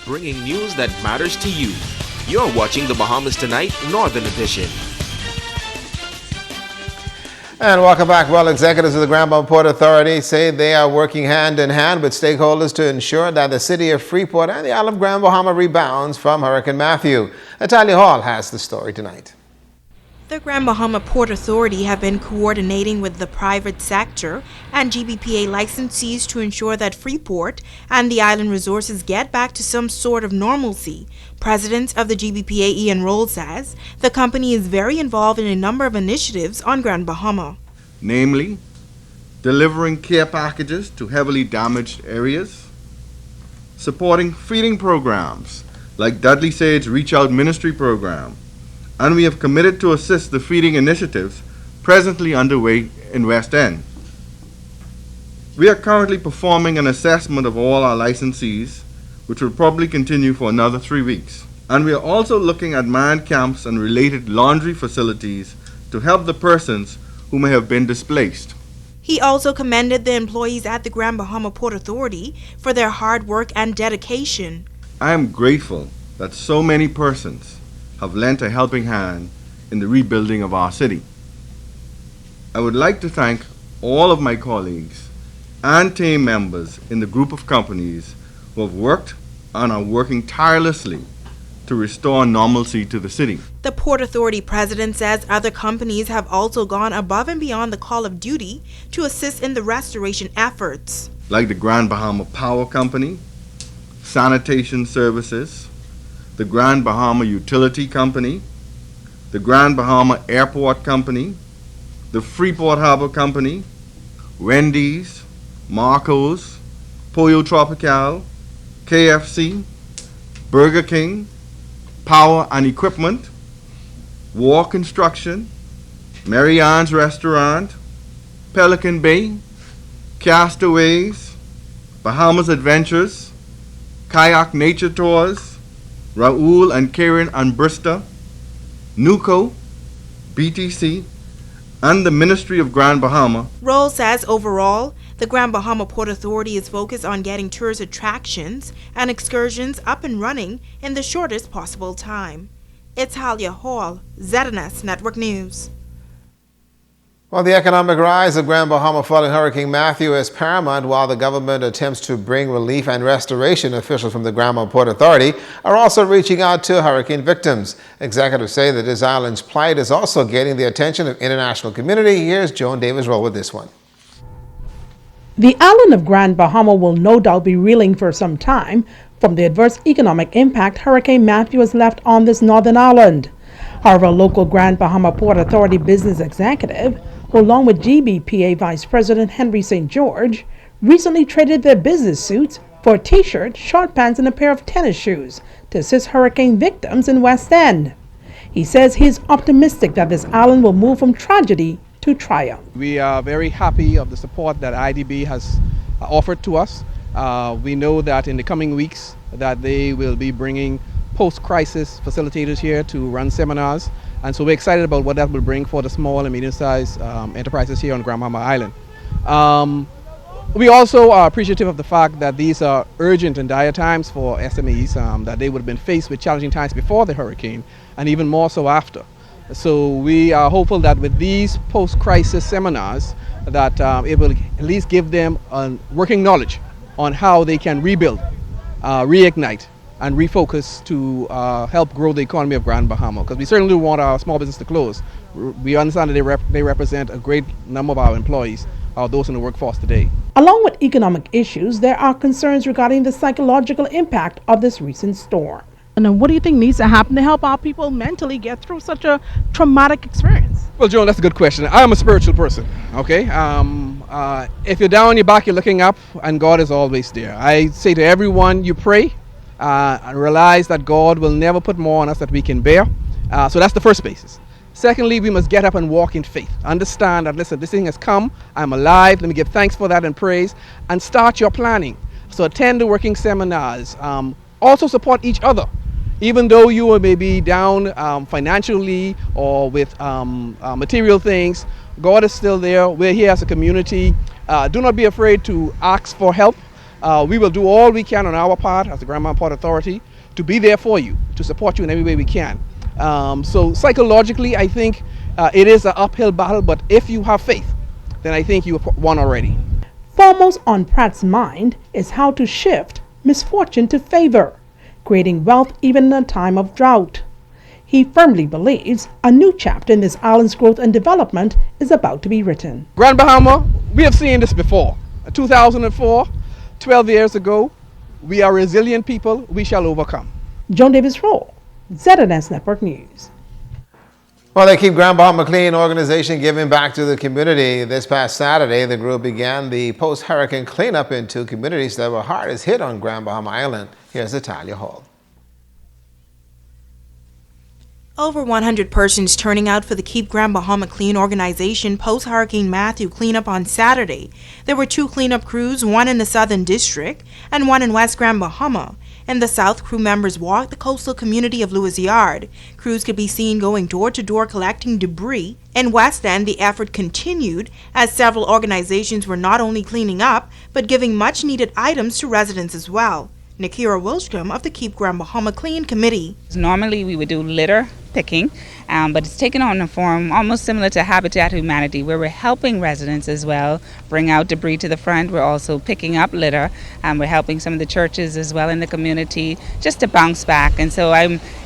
bringing news that matters to you. You're watching the Bahamas Tonight Northern Edition. And welcome back. Well, executives of the Grand Bahama Port Authority say they are working hand in hand with stakeholders to ensure that the city of Freeport and the Isle of Grand Bahama rebounds from Hurricane Matthew. Natalia Hall has the story tonight. The Grand Bahama Port Authority have been coordinating with the private sector and GBPA licensees to ensure that Freeport and the island resources get back to some sort of normalcy. President of the GBPA, Ian Roll, says the company is very involved in a number of initiatives on Grand Bahama. Namely, delivering care packages to heavily damaged areas, supporting feeding programs like Dudley Sage Reach Out Ministry Program, and we have committed to assist the feeding initiatives presently underway in West End. We are currently performing an assessment of all our licensees, which will probably continue for another 3 weeks. And we are also looking at man camps and related laundry facilities to help the persons who may have been displaced. He also commended the employees at the Grand Bahama Port Authority for their hard work and dedication. I am grateful that so many persons have lent a helping hand in the rebuilding of our city. I would like to thank all of my colleagues and team members in the group of companies who have worked and are working tirelessly to restore normalcy to the city. The Port Authority president says other companies have also gone above and beyond the call of duty to assist in the restoration efforts. Like the Grand Bahama Power Company, Sanitation Services, the Grand Bahama Utility Company, the Grand Bahama Airport Company, the Freeport Harbor Company, Wendy's, Marco's, Pollo Tropical, KFC, Burger King, Power and Equipment, War Construction, Mary Ann's Restaurant, Pelican Bay, Castaways, Bahamas Adventures, Kayak Nature Tours, Raul and Karen and Brista, NUCO, BTC, and the Ministry of Grand Bahama. Roll says overall, the Grand Bahama Port Authority is focused on getting tourist attractions and excursions up and running in the shortest possible time. It's Talia Hall, ZNS Network News. Well, the economic rise of Grand Bahama following Hurricane Matthew is paramount while the government attempts to bring relief and restoration. Officials from the Grand Bahama Port Authority are also reaching out to hurricane victims. Executives say that this island's plight is also getting the attention of international community. Here's Joan Davis-Roll with this one. The island of Grand Bahama will no doubt be reeling for some time from the adverse economic impact Hurricane Matthew has left on this northern island. However, a local Grand Bahama Port Authority business executive, who along with GBPA Vice President Henry St. George, recently traded their business suits for a t-shirt, short pants, and a pair of tennis shoes to assist hurricane victims in West End. He says he is optimistic that this island will move from tragedy to triumph. We are very happy of the support that IDB has offered to us. We know that in the coming weeks that they will be bringing post-crisis facilitators here to run seminars, and so we're excited about what that will bring for the small and medium-sized enterprises here on Grand Bahama Island. We also are appreciative of the fact that these are urgent and dire times for SMEs, that they would have been faced with challenging times before the hurricane and even more so after. So we are hopeful that with these post-crisis seminars that it will at least give them working knowledge on how they can rebuild, reignite, and refocus to help grow the economy of Grand Bahama, because we certainly don't want our small business to close. We understand that they represent a great number of our employees, those in the workforce today. Along with economic issues, there are concerns regarding the psychological impact of this recent storm. And what do you think needs to happen to help our people mentally get through such a traumatic experience? Well, Joan, that's a good question. I am a spiritual person, okay? If you're down on your back, you're looking up, and God is always there. I say to everyone, you pray, and realize that God will never put more on us that we can bear. So that's the first basis. Secondly, we must get up and walk in faith. Understand that, listen, this thing has come, I'm alive, let me give thanks for that and praise, and start your planning. So attend the working seminars. Also support each other. Even though you may be down financially or with material things, God is still there. We're here as a community. Do not be afraid to ask for help. We will do all we can on our part as the Grand Bahama Port Authority to be there for you, to support you in every way we can. So psychologically, I think it is an uphill battle, but if you have faith, then I think you have won already. Foremost on Pratt's mind is how to shift misfortune to favor, creating wealth even in a time of drought. He firmly believes a new chapter in this island's growth and development is about to be written. Grand Bahama, we have seen this before. 2004, 12 years ago, we are resilient people, we shall overcome. Joan Davis-Roll, ZNS Network News. Well, the Keep Grand Bahama Clean organization giving back to the community. This past Saturday, the group began the post-hurricane cleanup in 2 communities that were hardest hit on Grand Bahama Island. Here's Natalia Hall. Over 100 persons turning out for the Keep Grand Bahama Clean organization post-Hurricane Matthew cleanup on Saturday. There were 2 cleanup crews, one in the Southern District and one in West Grand Bahama. In the South, crew members walked the coastal community of Lewis Yard. Crews could be seen going door to door collecting debris. In West End, the effort continued as several organizations were not only cleaning up, but giving much-needed items to residents as well. Nakira Wilshcombe of the Keep Grand Bahama Clean Committee. Normally we would do litter picking, but it's taken on a form almost similar to Habitat Humanity, where we're helping residents as well bring out debris to the front. We're also picking up litter, and we're helping some of the churches as well in the community just to bounce back. And so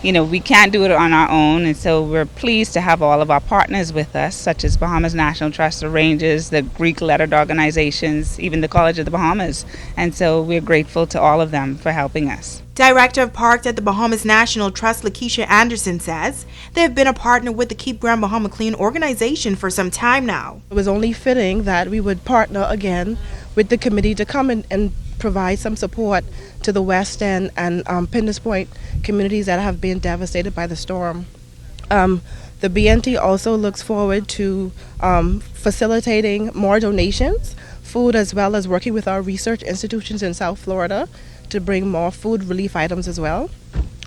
we can't do it on our own, and so we're pleased to have all of our partners with us, such as Bahamas National Trust, the Rangers, the Greek lettered organizations, even the College of the Bahamas. And so we're grateful to all of them for helping us. Director of Parks at the Bahamas National Trust, Lakisha Anderson, says they have been a partner with the Keep Grand Bahama Clean organization for some time now. It was only fitting that we would partner again with the committee to come and provide some support to the West End and Pinders Point communities that have been devastated by the storm. The BNT also looks forward to facilitating more donations, food, as well as working with our research institutions in South Florida to bring more food relief items as well.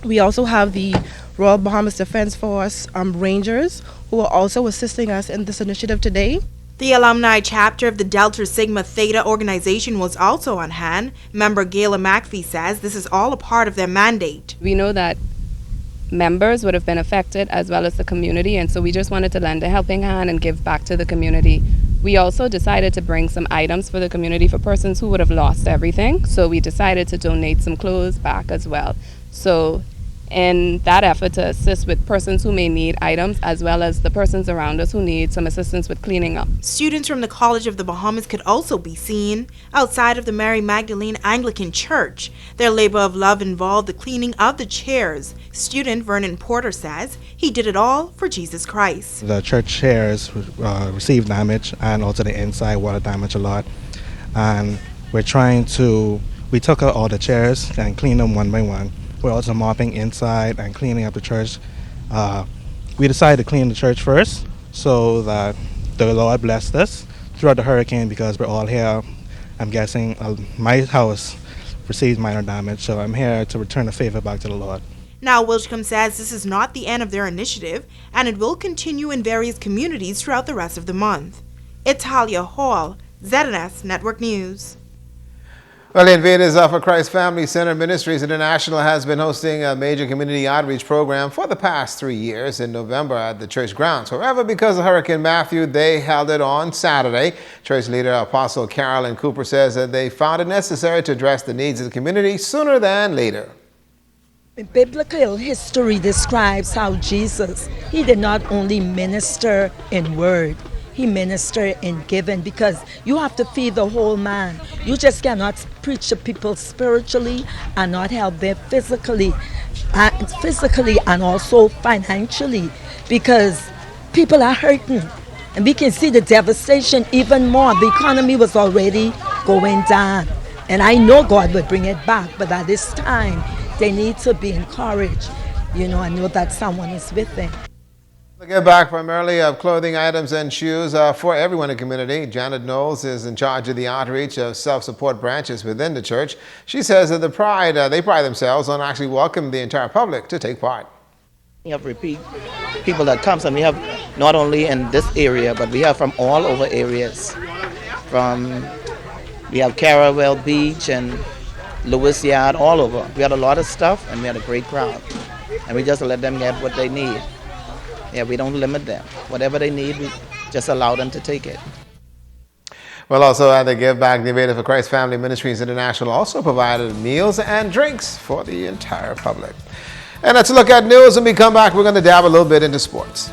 We also have the Royal Bahamas Defense Force Rangers who are also assisting us in this initiative today. The alumni chapter of the Delta Sigma Theta organization was also on hand. Member Gayla McPhee says this is all a part of their mandate. We know that members would have been affected as well as the community, and so we just wanted to lend a helping hand and give back to the community. We also decided to bring some items for the community for persons who would have lost everything, so we decided to donate some clothes back as well. So in that effort to assist with persons who may need items, as well as the persons around us who need some assistance with cleaning up. Students from the College of the Bahamas could also be seen outside of the Mary Magdalene Anglican Church. Their labor of love involved the cleaning of the chairs. Student Vernon Porter says he did it all for Jesus Christ. The church chairs received damage, and also the inside water damage a lot. And we took out all the chairs and cleaned them one by one. We're also mopping inside and cleaning up the church. We decided to clean the church first so that the Lord blessed us throughout the hurricane, because we're all here. I'm guessing my house received minor damage, so I'm here to return the favor back to the Lord. Now, Wilshcombe says this is not the end of their initiative, and it will continue in various communities throughout the rest of the month. Italia Hall, ZNS Network News. Well, the Invaders for Christ Family Center Ministries International has been hosting a major community outreach program for the past 3 years in November at the church grounds. However, because of Hurricane Matthew, they held it on Saturday. Church leader Apostle Carolyn Cooper says that they found it necessary to address the needs of the community sooner than later. Biblical history describes how Jesus, he did not only minister in word, he ministered in giving, because you have to feed the whole man. You just cannot preach to people spiritually and not help them physically and also financially, because people are hurting. And we can see the devastation even more. The economy was already going down. And I know God will bring it back, but at this time, they need to be encouraged, and know that someone is with them. To get back primarily of clothing items and shoes for everyone in the community. Janet Knowles is in charge of the outreach of self-support branches within the church. She says that they pride themselves on actually welcoming the entire public to take part. We have repeat people that comes, and we have not only in this area, but we have from all over areas, from We have Carolyn Beach and Lewis Yard, all over. We had a lot of stuff, and we had a great crowd. And we just let them get what they need. Yeah, we don't limit them. Whatever they need, we just allow them to take it. Well, also at the Give Back, the Innovator for Christ Family Ministries International also provided meals and drinks for the entire public. And let's look at news. When we come back, we're going to dab a little bit into sports.